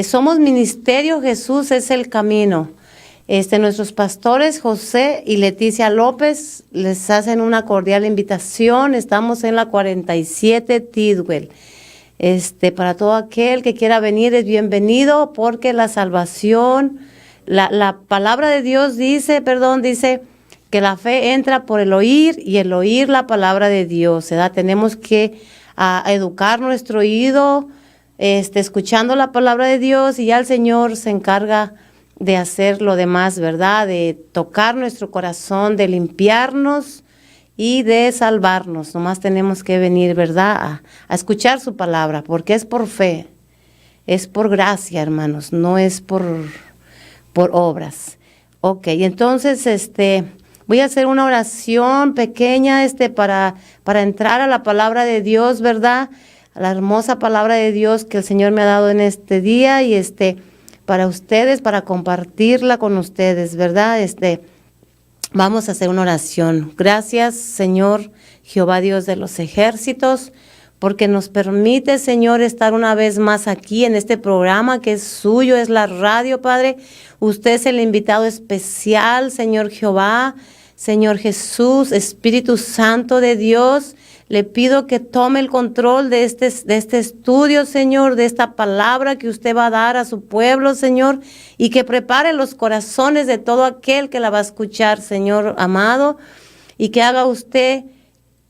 Somos Ministerio Jesús es el Camino. Nuestros pastores José y Leticia López les hacen una cordial invitación. Estamos en la 47 Tidwell. Para todo aquel que quiera venir es bienvenido, porque la salvación, la palabra de Dios dice que la fe entra por el oír y el oír la palabra de Dios, ¿verdad? Tenemos que educar nuestro oído, escuchando la palabra de Dios, y ya el Señor se encarga de hacer lo demás, ¿verdad? De tocar nuestro corazón, de limpiarnos y de salvarnos. Nomás tenemos que venir, ¿verdad? A escuchar su palabra, porque es por fe, es por gracia, hermanos, no es por obras. Ok, entonces, voy a hacer una oración pequeña, para entrar a la palabra de Dios, ¿verdad? A la hermosa palabra de Dios que el Señor me ha dado en este día, y para ustedes, para compartirla con ustedes, ¿verdad? Vamos a hacer una oración. Gracias, Señor Jehová Dios de los ejércitos, porque nos permite, Señor, estar una vez más aquí en este programa que es suyo, es la radio, Padre. Usted es el invitado especial, Señor Jehová, Señor Jesús, Espíritu Santo de Dios. Le pido que tome el control de este estudio, Señor, de esta palabra que usted va a dar a su pueblo, Señor, y que prepare los corazones de todo aquel que la va a escuchar, Señor amado, y que haga usted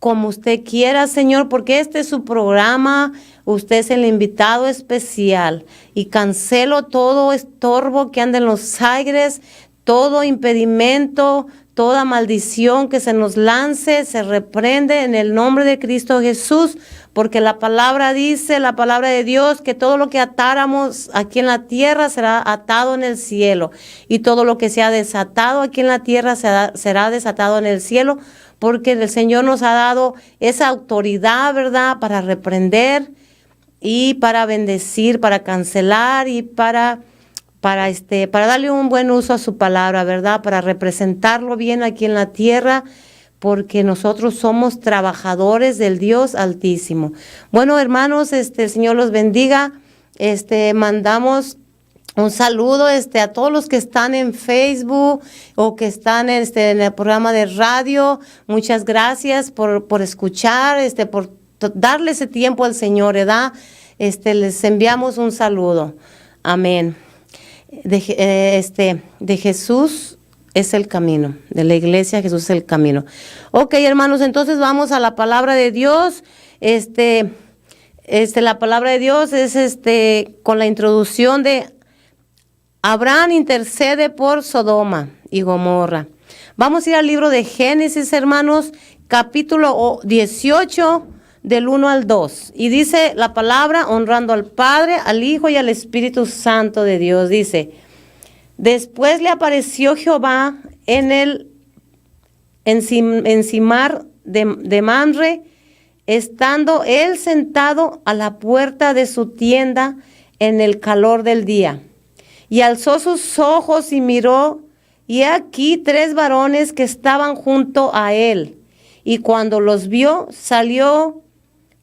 como usted quiera, Señor, porque este es su programa. Usted es el invitado especial, y cancelo todo estorbo que anda en los aires, todo impedimento, toda maldición que se nos lance, se reprende en el nombre de Cristo Jesús, porque la palabra dice, la palabra de Dios, que todo lo que atáramos aquí en la tierra será atado en el cielo, y todo lo que sea desatado aquí en la tierra será desatado en el cielo, porque el Señor nos ha dado esa autoridad, ¿verdad?, para reprender y para bendecir, para cancelar y para darle un buen uso a su palabra, ¿verdad? Para representarlo bien aquí en la tierra, porque nosotros somos trabajadores del Dios Altísimo. Bueno, hermanos, el Señor los bendiga. Mandamos un saludo a todos los que están en Facebook o que están en el programa de radio. Muchas gracias por escuchar, por darle ese tiempo al Señor, ¿verdad? Les enviamos un saludo. Amén. De Jesús es el camino, de la iglesia Jesús es el camino. Ok, hermanos, entonces vamos a la palabra de Dios. La palabra de Dios es con la introducción de Abraham intercede por Sodoma y Gomorra. Vamos a ir al libro de Génesis, hermanos, capítulo 18, del 1 al 2. Y dice la palabra, honrando al Padre, al Hijo y al Espíritu Santo de Dios. Dice: después le apareció Jehová en encimar de Mamre, estando él sentado a la puerta de su tienda en el calor del día. Y alzó sus ojos y miró, y aquí 3 varones que estaban junto a él. Y cuando los vio, salió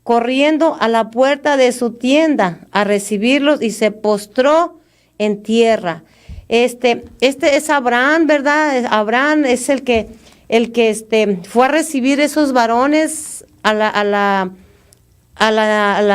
corriendo a la puerta de su tienda a recibirlos, y se postró en tierra. Este es Abraham, ¿verdad? Abraham es el que fue a recibir esos varones a la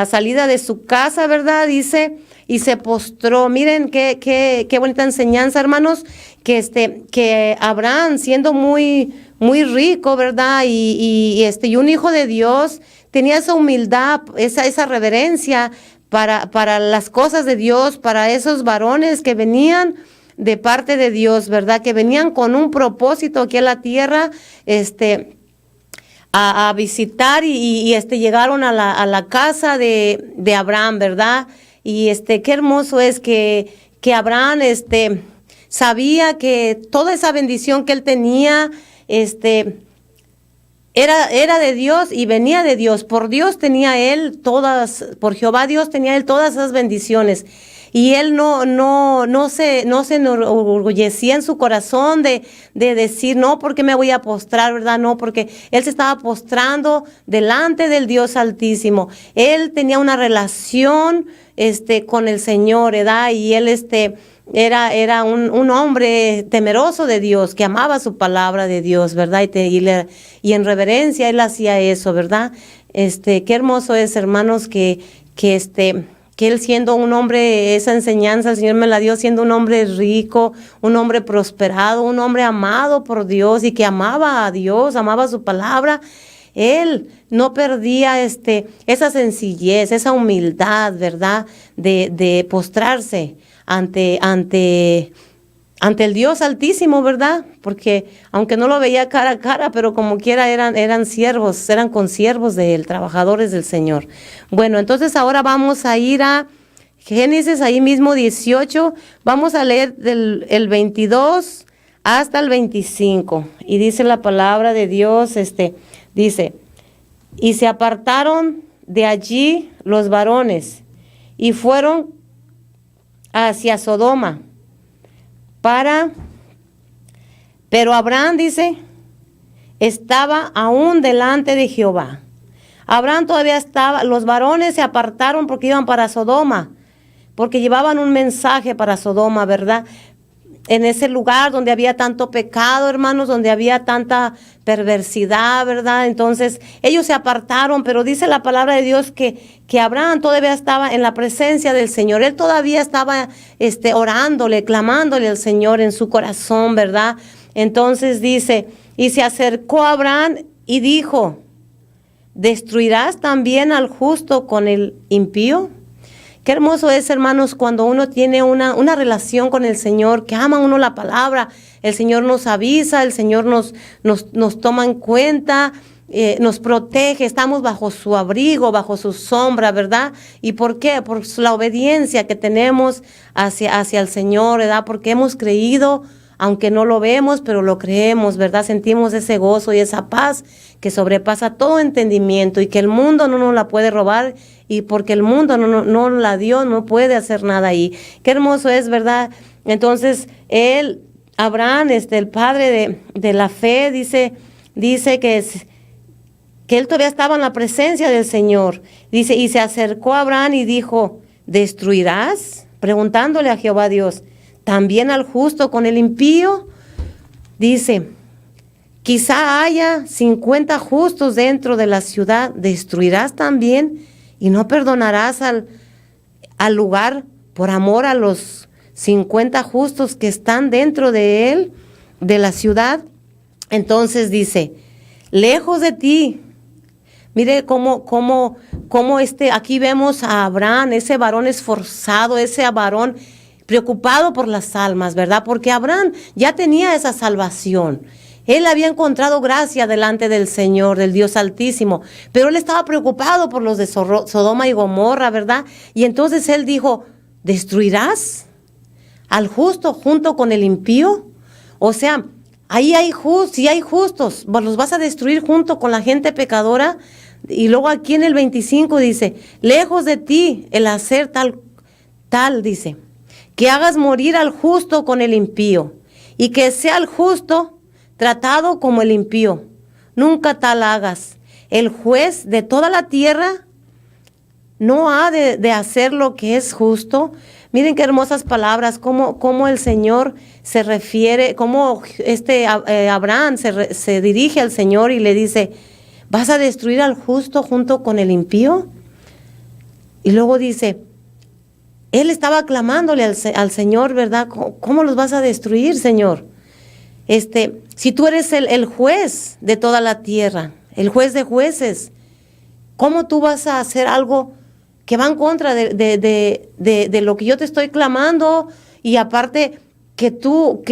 salida de su casa, ¿verdad? Dice, y se postró. Miren qué bonita enseñanza, hermanos, que Abraham, siendo muy, muy rico, ¿verdad? Y un hijo de Dios, tenía esa humildad, esa reverencia para las cosas de Dios, para esos varones que venían de parte de Dios, ¿verdad? Que venían con un propósito aquí a la tierra, a visitar, y llegaron a la casa de Abraham, ¿verdad? Y qué hermoso es que Abraham sabía que toda esa bendición que él tenía era de Dios y venía de Dios. Por Dios tenía él todas, por Jehová Dios tenía él todas esas bendiciones. Y él no se enorgullecía en su corazón de decir, no, porque me voy a postrar, ¿verdad? No, porque él se estaba postrando delante del Dios Altísimo. Él tenía una relación con el Señor, ¿verdad? Y él era un hombre temeroso de Dios, que amaba su palabra de Dios, ¿verdad? Y en reverencia él hacía eso, ¿verdad? Qué hermoso es, hermanos, que él siendo un hombre, esa enseñanza el Señor me la dio siendo un hombre rico, un hombre prosperado, un hombre amado por Dios y que amaba a Dios, amaba su palabra. Él no perdía esa sencillez, esa humildad, ¿verdad? De postrarse ante el Dios Altísimo, ¿verdad? Porque aunque no lo veía cara a cara, pero como quiera eran siervos, eran consiervos de él, trabajadores del Señor. Bueno, entonces ahora vamos a ir a Génesis, ahí mismo 18, vamos a leer el 22 hasta el 25. Y dice la palabra de Dios, dice, y se apartaron de allí los varones y fueron hacia Sodoma. Pero Abraham, dice, estaba aún delante de Jehová. Abraham todavía estaba, los varones se apartaron porque iban para Sodoma, porque llevaban un mensaje para Sodoma, ¿verdad? En ese lugar donde había tanto pecado, hermanos, donde había tanta perversidad, ¿verdad? Entonces ellos se apartaron, pero dice la palabra de Dios que Abraham todavía estaba en la presencia del Señor. Él todavía estaba orándole, clamándole al Señor en su corazón, ¿verdad? Entonces dice, y se acercó a Abraham y dijo, ¿destruirás también al justo con el impío? Qué hermoso es, hermanos, cuando uno tiene una relación con el Señor, que ama uno la palabra, el Señor nos avisa, el Señor nos toma en cuenta, nos protege, estamos bajo su abrigo, bajo su sombra, ¿verdad? ¿Y por qué? Por la obediencia que tenemos hacia el Señor, ¿verdad? Porque hemos creído, aunque no lo vemos, pero lo creemos, ¿verdad? Sentimos ese gozo y esa paz que sobrepasa todo entendimiento y que el mundo no nos la puede robar y porque el mundo no la dio, no puede hacer nada ahí. Qué hermoso es, ¿verdad? Entonces, Abraham, el padre de la fe, dice que él todavía estaba en la presencia del Señor. Dice, y se acercó a Abraham y dijo, ¿destruirás? Preguntándole a Jehová Dios, ¿también al justo con el impío? Dice, quizá haya 50 justos dentro de la ciudad, ¿destruirás también? Y no perdonarás al lugar por amor a los 50 justos que están dentro de él, de la ciudad. Entonces dice, lejos de ti. Mire cómo aquí vemos a Abraham, ese varón esforzado, ese varón preocupado por las almas, ¿verdad? Porque Abraham ya tenía esa salvación. Él había encontrado gracia delante del Señor, del Dios Altísimo, pero él estaba preocupado por los de Sodoma y Gomorra, ¿verdad? Y entonces él dijo, ¿destruirás al justo junto con el impío? O sea, ahí si hay justos, ¿los vas a destruir junto con la gente pecadora? Y luego aquí en el 25 dice, lejos de ti el hacer tal, dice, que hagas morir al justo con el impío, y que sea el justo tratado como el impío. Nunca tal hagas. El juez de toda la tierra no ha de hacer lo que es justo. Miren qué hermosas palabras, cómo el Señor se refiere, cómo Abraham se dirige al Señor y le dice, ¿vas a destruir al justo junto con el impío? Y luego dice, él estaba clamándole al Señor, ¿verdad? ¿Cómo los vas a destruir, Señor? Si tú eres el juez de toda la tierra, el juez de jueces, ¿cómo tú vas a hacer algo que va en contra de lo que yo te estoy clamando? Y aparte que tú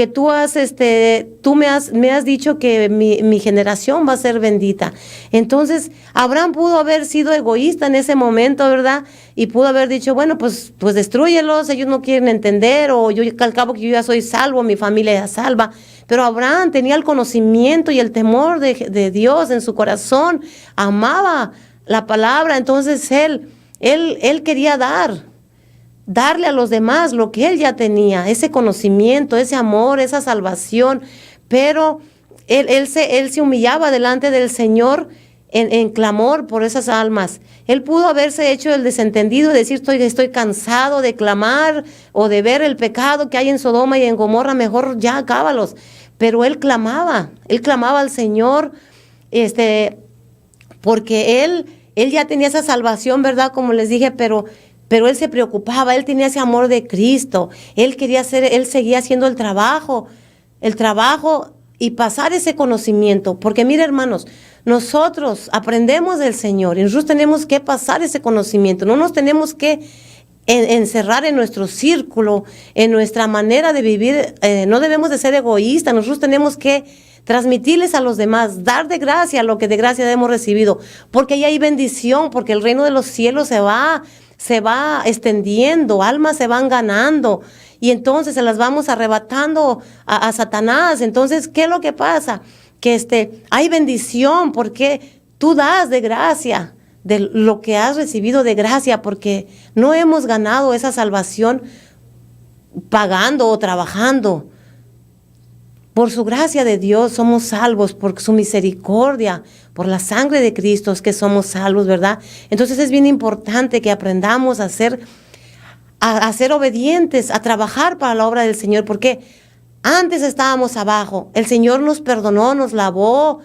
me has dicho que mi generación va a ser bendita. Entonces, Abraham pudo haber sido egoísta en ese momento, ¿verdad? Y pudo haber dicho, bueno, pues destrúyelos, ellos no quieren entender, o yo al cabo que yo ya soy salvo, mi familia ya salva. Pero Abraham tenía el conocimiento y el temor de Dios en su corazón, amaba la palabra, entonces él quería dar darle a los demás lo que él ya tenía, ese conocimiento, ese amor, esa salvación, pero él se humillaba delante del Señor en clamor por esas almas. Él pudo haberse hecho el desentendido y decir, estoy cansado de clamar o de ver el pecado que hay en Sodoma y en Gomorra, mejor ya acábalos. Pero él clamaba al Señor, porque él ya tenía esa salvación, ¿verdad? Como les dije, pero él se preocupaba, él tenía ese amor de Cristo, él seguía haciendo el trabajo y pasar ese conocimiento, porque mire, hermanos, nosotros aprendemos del Señor y nosotros tenemos que pasar ese conocimiento, no nos tenemos que encerrar en nuestro círculo, en nuestra manera de vivir, no debemos de ser egoístas, nosotros tenemos que transmitirles a los demás, dar de gracia lo que de gracia hemos recibido, porque ahí hay bendición, porque el reino de los cielos se va extendiendo, almas se van ganando, y entonces se las vamos arrebatando a Satanás. Entonces, ¿qué es lo que pasa? Que hay bendición porque tú das de gracia, de lo que has recibido de gracia, porque no hemos ganado esa salvación pagando o trabajando. Por su gracia de Dios somos salvos, por su misericordia, por la sangre de Cristo es que somos salvos, ¿verdad? Entonces es bien importante que aprendamos a ser obedientes, a trabajar para la obra del Señor, porque antes estábamos abajo, el Señor nos perdonó, nos lavó,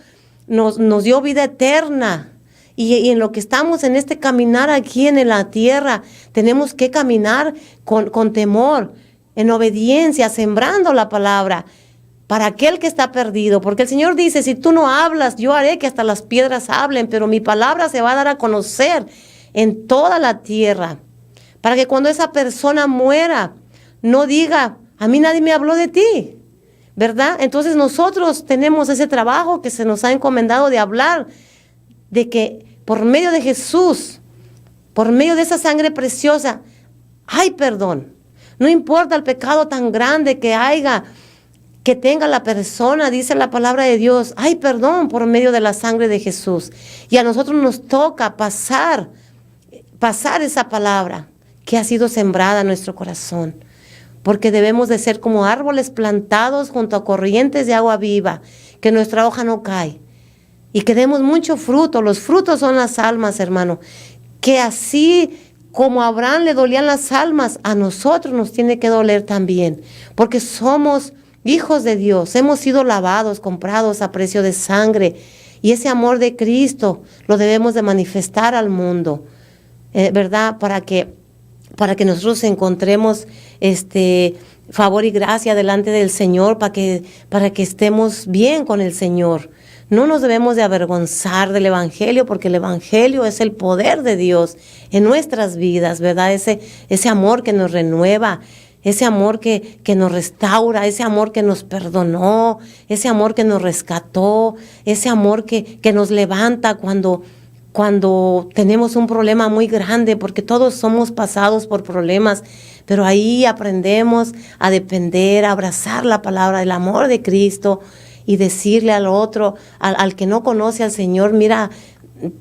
nos dio vida eterna. Y en lo que estamos en este caminar aquí en la tierra, tenemos que caminar con temor, en obediencia, sembrando la palabra para aquel que está perdido. Porque el Señor dice, si tú no hablas, yo haré que hasta las piedras hablen, pero mi palabra se va a dar a conocer en toda la tierra. Para que cuando esa persona muera, no diga, a mí nadie me habló de ti, ¿verdad? Entonces nosotros tenemos ese trabajo que se nos ha encomendado de hablar, de que por medio de Jesús, por medio de esa sangre preciosa, hay perdón. No importa el pecado tan grande que tenga la persona, dice la palabra de Dios, hay perdón por medio de la sangre de Jesús. Y a nosotros nos toca pasar esa palabra que ha sido sembrada en nuestro corazón, porque debemos de ser como árboles plantados junto a corrientes de agua viva, que nuestra hoja no cae y que demos mucho fruto. Los frutos son las almas, hermano, que así como a Abraham le dolían las almas, a nosotros nos tiene que doler también, porque somos hijos de Dios, hemos sido lavados, comprados a precio de sangre, y ese amor de Cristo lo debemos de manifestar al mundo, ¿verdad? Para que nosotros encontremos favor y gracia delante del Señor, para que estemos bien con el Señor. No nos debemos de avergonzar del Evangelio, porque el Evangelio es el poder de Dios en nuestras vidas, ¿verdad? Ese amor que nos renueva, ese amor que nos restaura, ese amor que nos perdonó, ese amor que nos rescató, ese amor que nos levanta cuando tenemos un problema muy grande, porque todos somos pasados por problemas, pero ahí aprendemos a depender, a abrazar la palabra del amor de Cristo y decirle al otro, al que no conoce al Señor, mira,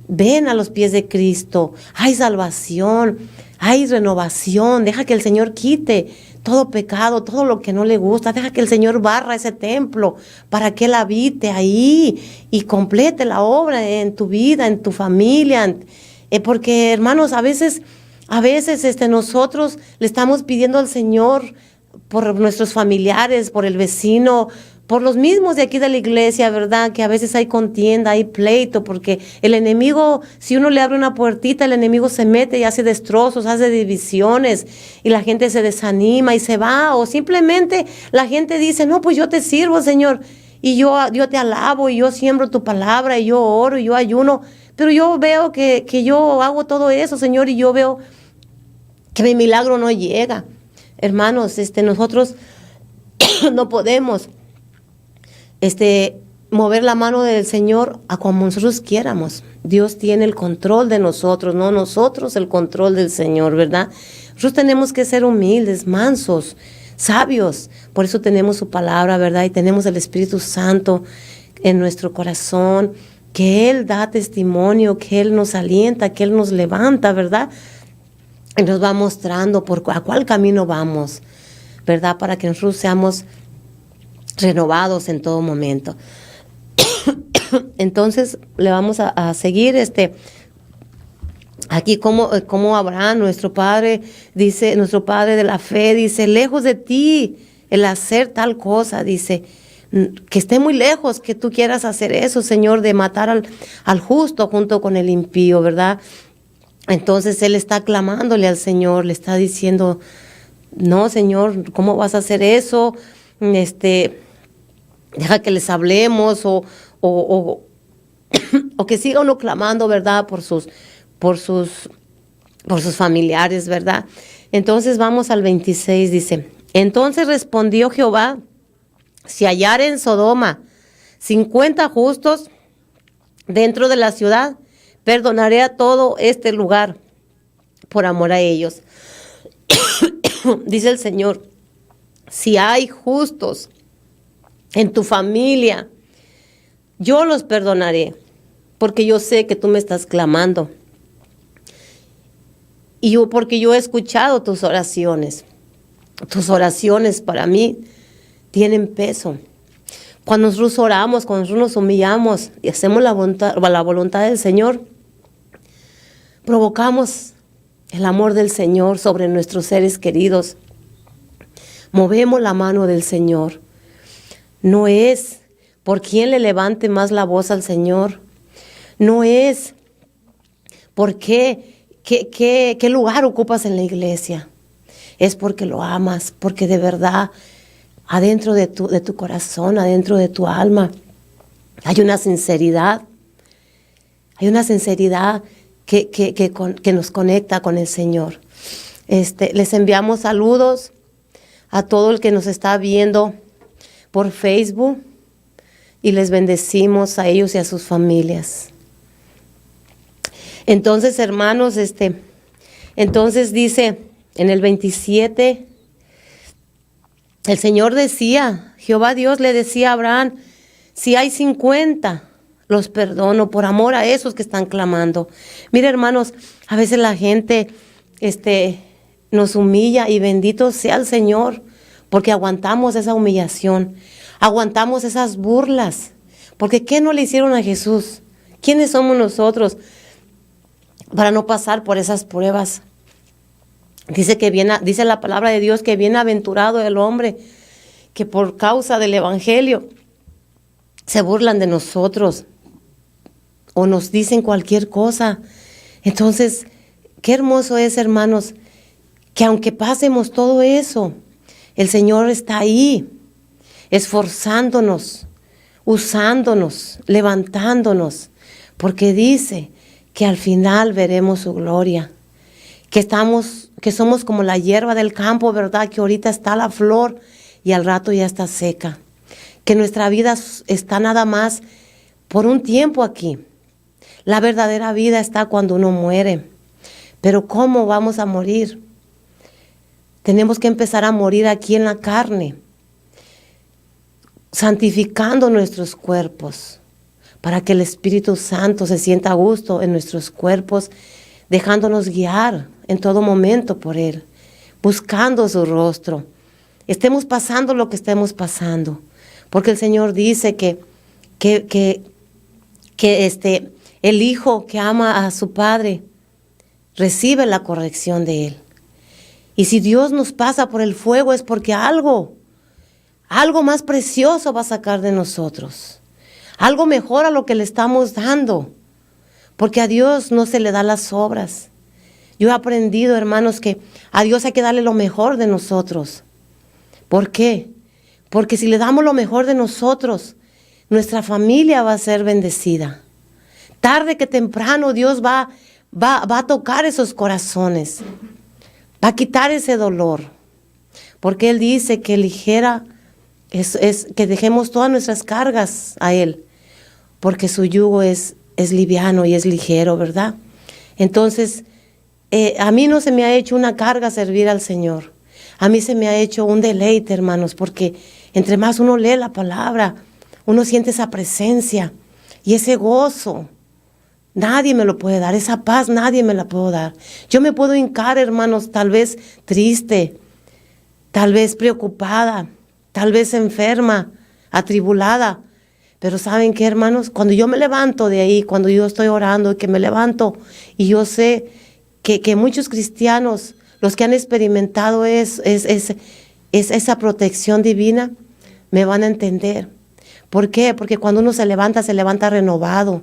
ven a los pies de Cristo, hay salvación, hay renovación, deja que el Señor quite todo pecado, todo lo que no le gusta, deja que el Señor barra ese templo para que Él habite ahí y complete la obra en tu vida, en tu familia, porque hermanos, a veces nosotros le estamos pidiendo al Señor por nuestros familiares, por el vecino, por los mismos de aquí de la iglesia, ¿verdad? Que a veces hay contienda, hay pleito, porque el enemigo, si uno le abre una puertita, el enemigo se mete y hace destrozos, hace divisiones, y la gente se desanima y se va, o simplemente la gente dice, no, pues yo te sirvo, Señor, y yo te alabo, y yo siembro tu palabra, y yo oro, y yo ayuno, pero yo veo que yo hago todo eso, Señor, y yo veo que mi milagro no llega. Hermanos, nosotros no podemos mover la mano del Señor a como nosotros quieramos. Dios tiene el control de nosotros, no nosotros el control del Señor, ¿verdad? Nosotros tenemos que ser humildes, mansos, sabios. Por eso tenemos su palabra, ¿verdad? Y tenemos el Espíritu Santo en nuestro corazón, que Él da testimonio, que Él nos alienta, que Él nos levanta, ¿verdad? y nos va mostrando a cuál camino vamos, ¿verdad? Para que nosotros seamos renovados en todo momento. Entonces le vamos a seguir aquí como Abraham, nuestro padre, dice, nuestro padre de la fe, dice, lejos de ti el hacer tal cosa, dice, que esté muy lejos que tú quieras hacer eso, Señor, de matar al justo junto con el impío, ¿verdad? Entonces él está clamándole al Señor, le está diciendo, no, Señor, ¿cómo vas a hacer eso? Deja que les hablemos o que siga uno clamando, ¿verdad? Por sus familiares, ¿verdad? Entonces vamos al 26, dice, entonces respondió Jehová, si hallare en Sodoma 50 justos dentro de la ciudad, perdonaré a todo este lugar por amor a ellos. Dice el Señor, si hay justos en tu familia, yo los perdonaré, porque yo sé que tú me estás clamando. Porque yo he escuchado tus oraciones. Tus oraciones para mí tienen peso. Cuando nosotros oramos, cuando nosotros nos humillamos y hacemos la voluntad del Señor, provocamos el amor del Señor sobre nuestros seres queridos. Movemos la mano del Señor. No es por quien le levante más la voz al Señor. No es por qué lugar ocupas en la iglesia. Es porque lo amas, porque de verdad adentro de tu corazón, adentro de tu alma, hay una sinceridad. Hay una sinceridad que nos conecta con el Señor. Les enviamos saludos a todo el que nos está viendo por Facebook y les bendecimos a ellos y a sus familias. Entonces, hermanos, entonces dice en el 27, el Señor decía, Jehová Dios le decía a Abraham, si hay 50, los perdono por amor a esos que están clamando. Mire, hermanos, a veces la gente nos humilla y bendito sea el Señor, porque aguantamos esa humillación, aguantamos esas burlas, porque ¿qué no le hicieron a Jesús? ¿Quiénes somos nosotros para no pasar por esas pruebas? Dice la palabra de Dios que bienaventurado el hombre que por causa del evangelio se burlan de nosotros o nos dicen cualquier cosa. Entonces, qué hermoso es, hermanos, que aunque pasemos todo eso, el Señor está ahí, esforzándonos, usándonos, levantándonos, porque dice que al final veremos su gloria, que somos como la hierba del campo, ¿verdad? Que ahorita está la flor y al rato ya está seca, que nuestra vida está nada más por un tiempo aquí. La verdadera vida está cuando uno muere. Pero ¿cómo vamos a morir? Tenemos que empezar a morir aquí en la carne, santificando nuestros cuerpos, para que el Espíritu Santo se sienta a gusto en nuestros cuerpos, dejándonos guiar en todo momento por Él, buscando su rostro. Estemos pasando lo que estemos pasando, porque el Señor dice que el hijo que ama a su padre recibe la corrección de él. Y si Dios nos pasa por el fuego es porque algo más precioso va a sacar de nosotros. Algo mejor a lo que le estamos dando. Porque a Dios no se le da las obras. Yo he aprendido, hermanos, que a Dios hay que darle lo mejor de nosotros. ¿Por qué? Porque si le damos lo mejor de nosotros, nuestra familia va a ser bendecida. Tarde que temprano Dios va a tocar esos corazones. Va a quitar ese dolor. Porque Él dice que ligera es que dejemos todas nuestras cargas a Él. Porque su yugo es liviano y es ligero, ¿verdad? Entonces, a mí no se me ha hecho una carga servir al Señor. A mí se me ha hecho un deleite, hermanos, porque entre más uno lee la palabra, uno siente esa presencia y ese gozo Nadie me lo puede dar, esa paz nadie me la puede dar. Yo me puedo hincar, hermanos, tal vez triste, tal vez preocupada, tal vez enferma, atribulada. Pero ¿saben qué, hermanos? Cuando yo me levanto de ahí, cuando yo estoy orando, que me levanto y yo sé que muchos cristianos, los que han experimentado esa protección divina, me van a entender. ¿Por qué? Porque cuando uno se levanta renovado.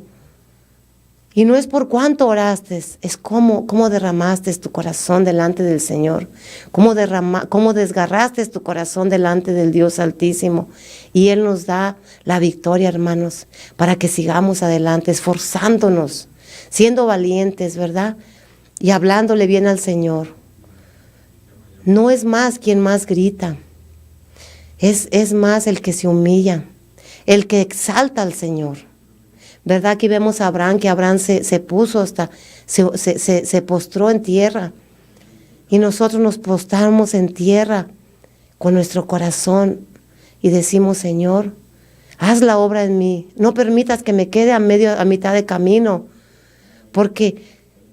Y no es por cuánto oraste, es cómo derramaste tu corazón delante del Señor, cómo desgarraste tu corazón delante del Dios Altísimo. Y Él nos da la victoria, hermanos, para que sigamos adelante, esforzándonos, siendo valientes, ¿verdad? Y hablándole bien al Señor. No es más quien más grita, es más el que se humilla, el que exalta al Señor. ¿Verdad? Aquí vemos a Abraham, que Abraham se puso se postró en tierra. Y nosotros nos postramos en tierra con nuestro corazón y decimos: Señor, haz la obra en mí. No permitas que me quede a mitad de camino. Porque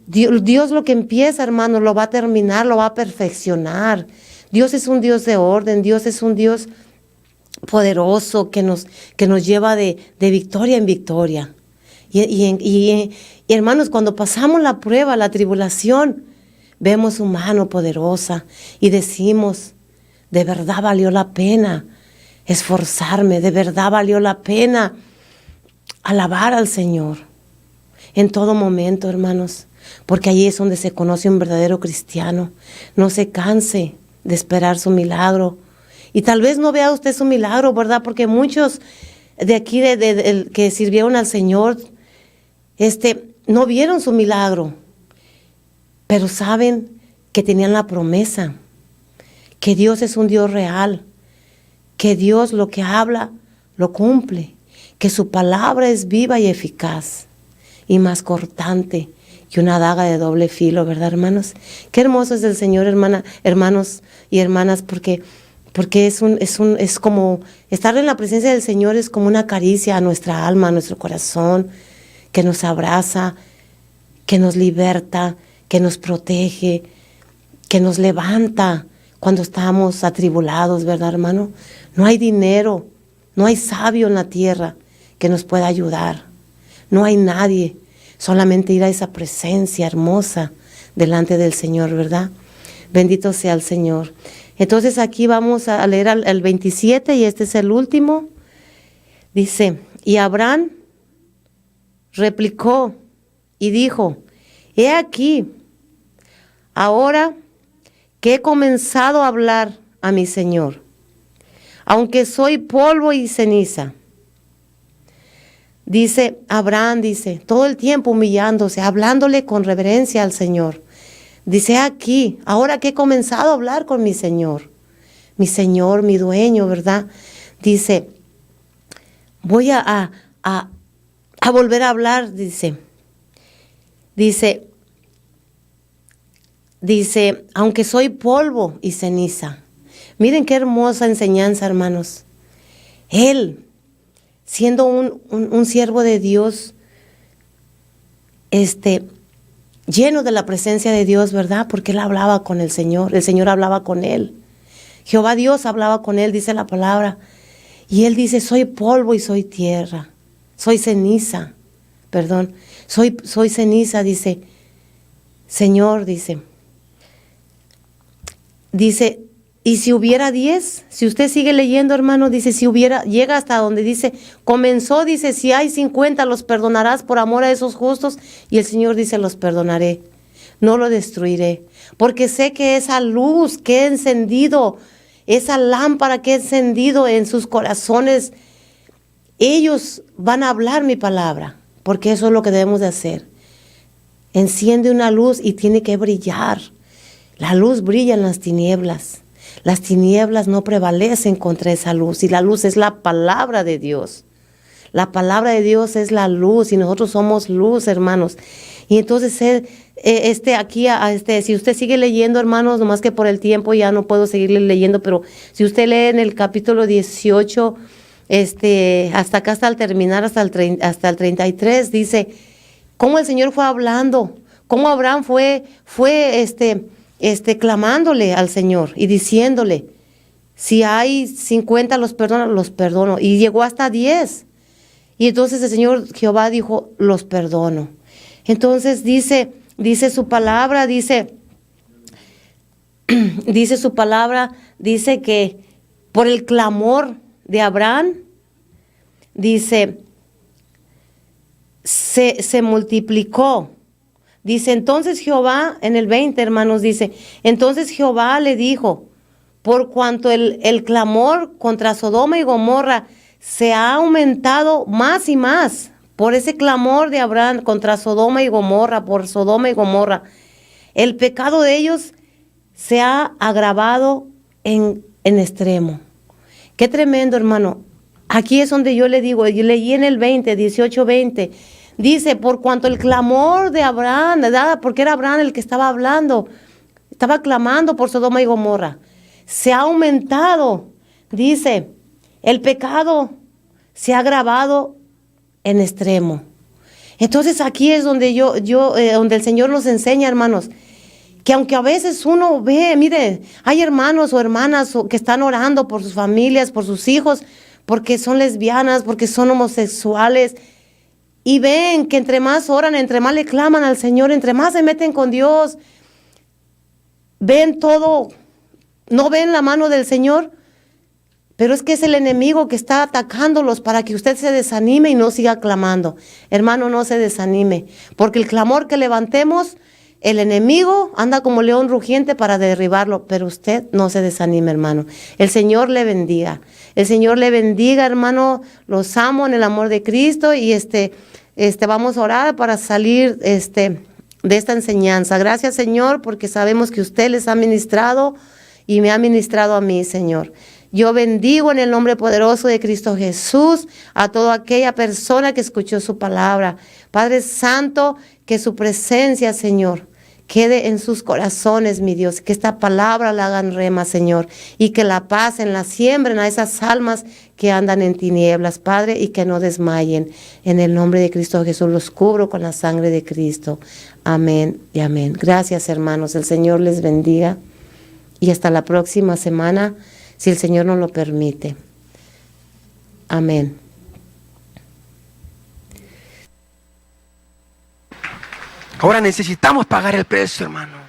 Dios lo que empieza, hermano, lo va a terminar, lo va a perfeccionar. Dios es un Dios de orden, Dios es un Dios poderoso que nos lleva de victoria en victoria. Y hermanos, cuando pasamos la prueba, la tribulación, vemos su mano poderosa y decimos: de verdad valió la pena esforzarme, de verdad valió la pena alabar al Señor en todo momento, hermanos, porque allí es donde se conoce un verdadero cristiano. No se canse de esperar su milagro. Y tal vez no vea usted su milagro, ¿verdad? Porque muchos de aquí que sirvieron al Señor, no vieron su milagro, pero saben que tenían la promesa, que Dios es un Dios real, que Dios lo que habla lo cumple, que su palabra es viva y eficaz y más cortante que una daga de doble filo, ¿verdad, hermanos? Qué hermoso es el Señor, hermanos y hermanas, porque es como estar en la presencia del Señor, es como una caricia a nuestra alma, a nuestro corazón, que nos abraza, que nos liberta, que nos protege, que nos levanta cuando estamos atribulados, ¿verdad, hermano? No hay dinero, no hay sabio en la tierra que nos pueda ayudar. No hay nadie, solamente ir a esa presencia hermosa delante del Señor, ¿verdad? Bendito sea el Señor. Entonces aquí vamos a leer el 27 y este es el último. Dice: y Abraham replicó y dijo: he aquí, ahora que he comenzado a hablar a mi Señor, aunque soy polvo y ceniza. Dice Abraham, todo el tiempo humillándose, hablándole con reverencia al Señor. Dice: aquí, ahora que he comenzado a hablar con mi Señor, mi dueño, ¿verdad? Dice: voy a volver a hablar, dice, aunque soy polvo y ceniza. Miren qué hermosa enseñanza, hermanos. Él, siendo un siervo de Dios, lleno de la presencia de Dios, ¿verdad? Porque él hablaba con el Señor hablaba con él. Jehová Dios hablaba con él, dice la palabra. Y él dice: soy polvo y soy tierra. Soy ceniza, soy ceniza, dice, Señor, dice, y si hubiera 10, si usted sigue leyendo, hermano, dice, llega hasta donde dice, comenzó, dice, si hay 50, los perdonarás por amor a esos justos, y el Señor dice: los perdonaré, no lo destruiré, porque sé que esa luz que he encendido, esa lámpara que he encendido en sus corazones, ellos van a hablar mi palabra, porque eso es lo que debemos de hacer. Enciende una luz y tiene que brillar. La luz brilla en las tinieblas. Las tinieblas no prevalecen contra esa luz, y la luz es la palabra de Dios. La palabra de Dios es la luz y nosotros somos luz, hermanos. Y entonces si usted sigue leyendo, hermanos, nomás que por el tiempo ya no puedo seguirle leyendo, pero si usted lee en el capítulo 18, hasta acá, hasta el terminar, hasta el 33, dice: cómo el Señor fue hablando, cómo Abraham fue clamándole al Señor y diciéndole, si hay 50 los perdono. Y llegó hasta 10. Y entonces el Señor Jehová dijo, los perdono. Entonces dice su palabra, dice su palabra, dice que por el clamor de Abraham, dice, se multiplicó. Dice, entonces Jehová, en el 20, hermanos, dice, entonces Jehová le dijo, por cuanto el clamor contra Sodoma y Gomorra se ha aumentado más y más, por ese clamor de Abraham contra Sodoma y Gomorra, por Sodoma y Gomorra, el pecado de ellos se ha agravado en extremo. Qué tremendo, hermano. Aquí es donde yo le digo, yo leí en el 18:20, dice, por cuanto el clamor de Abraham, ¿verdad? Porque era Abraham el que estaba hablando, estaba clamando por Sodoma y Gomorra, se ha aumentado, dice, el pecado se ha agravado en extremo. Entonces aquí es donde donde el Señor nos enseña, hermanos, que aunque a veces uno ve, mire, hay hermanos o hermanas que están orando por sus familias, por sus hijos, porque son lesbianas, porque son homosexuales, y ven que entre más oran, entre más le claman al Señor, entre más se meten con Dios, ven todo, no ven la mano del Señor, pero es que es el enemigo que está atacándolos para que usted se desanime y no siga clamando. Hermano, no se desanime, porque el clamor que levantemos, el enemigo anda como león rugiente para derribarlo, pero usted no se desanime, hermano. El Señor le bendiga. El Señor le bendiga, hermano. Los amo en el amor de Cristo y vamos a orar para salir de esta enseñanza. Gracias, Señor, porque sabemos que usted les ha ministrado y me ha ministrado a mí, Señor. Yo bendigo en el nombre poderoso de Cristo Jesús a toda aquella persona que escuchó su palabra. Padre Santo, que su presencia, Señor, quede en sus corazones, mi Dios, que esta palabra la hagan rema, Señor, y que la pasen, la siembren a esas almas que andan en tinieblas, Padre, y que no desmayen. En el nombre de Cristo Jesús los cubro con la sangre de Cristo. Amén y amén. Gracias, hermanos. El Señor les bendiga y hasta la próxima semana, si el Señor nos lo permite. Amén. Ahora necesitamos pagar el precio, hermano.